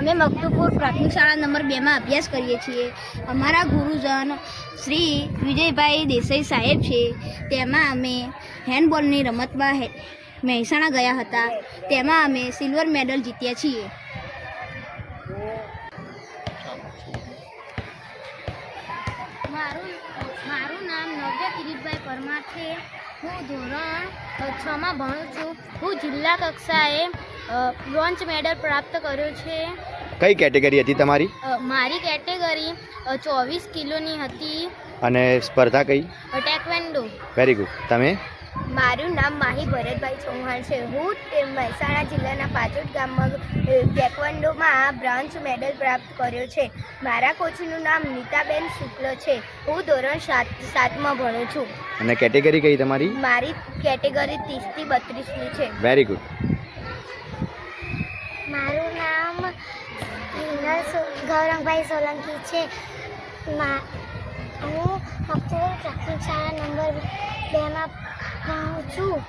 અમે મકતુપુર પ્રાથમિક શાળા નંબર 2 માં અભ્યાસ કરીએ છીએ. અમારા ગુરુજન શ્રી વિજયભાઈ દેસાઈ સાહેબ છે. તેમાં અમે હેન્ડબોલની રમતમાં મહેસાણા ગયા હતા. તેમાં અમે સિલ્વર મેડલ જીત્યા છીએ. મારું નામ નવ્ય કિરીટભાઈ પરમાર છે. હું ધોરણ 6 માં ભણું છું. હું જિલ્લા કક્ષાએ બ્રોન્ઝ મેડલ પ્રાપ્ત કર્યો છે. કઈ કેટેગરી હતી તમારી? મારી કેટેગરી 24 કિલોની હતી. અને સ્પર્ધા કઈ? ટેકવેન્ડો. Very good. તમે? મારું નામ માહી ભરતભાઈ ચૌહાણ છે. હું મહેસાણા જિલ્લાના પાચોદ ગામમાં ટેકવેન્ડોમાં બ્રોન્ઝ મેડલ પ્રાપ્ત કર્યો છે. મારા કોચનું નામ નીતાબેન શુક્લ છે. હું ધોરણ 7 માં ભણું છું. અને કેટેગરી કઈ તમારી? મારી કેટેગરી 30 થી 32ની છે. Very good. મારું નામ ગૌરંગભાઈ સોલંકી છે. હું મકતુપુર પ્રાથમિક શાળા નંબર 2 માં ભણું છું.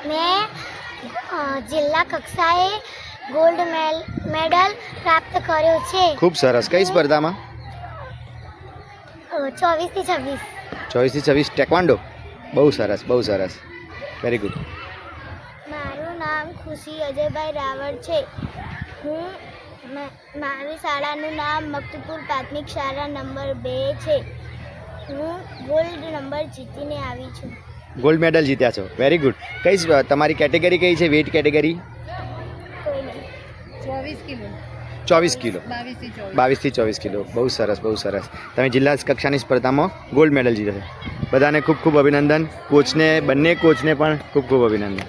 મેં જિલ્લા કક્ષાએ ગોલ્ડ મેડલ પ્રાપ્ત કર્યો છે. ખૂબ સરસ. કઈ સ્પર્ધામાં? 24 થી 26. 24 થી 26 ટેકવાન્ડો. બહુ સરસ, બહુ સરસ. Very good. મારું નામ ખુશી અજયભાઈ રાવળ છે. મારી શાળાનું નામ મકતુપુર પ્રાથમિક શાળા નંબર 2 છે. હું ગોલ્ડ નંબર જીતીને આવી છું. ગોલ્ડ મેડલ જીત્યા છો. Very good. કઈ તમારી કેટેગરી કઈ છે? Weight category? 24 કિલો. 24 કિલો. 22 થી 24 કિલો. બહુ સરસ, બહુ સરસ. તમે જિલ્લા કક્ષાની સ્પર્ધામાં ગોલ્ડ મેડલ જીત્યા છે. બધાને ખૂબ ખૂબ અભિનંદન. કોચને, બંને કોચને પણ ખૂબ ખૂબ અભિનંદન.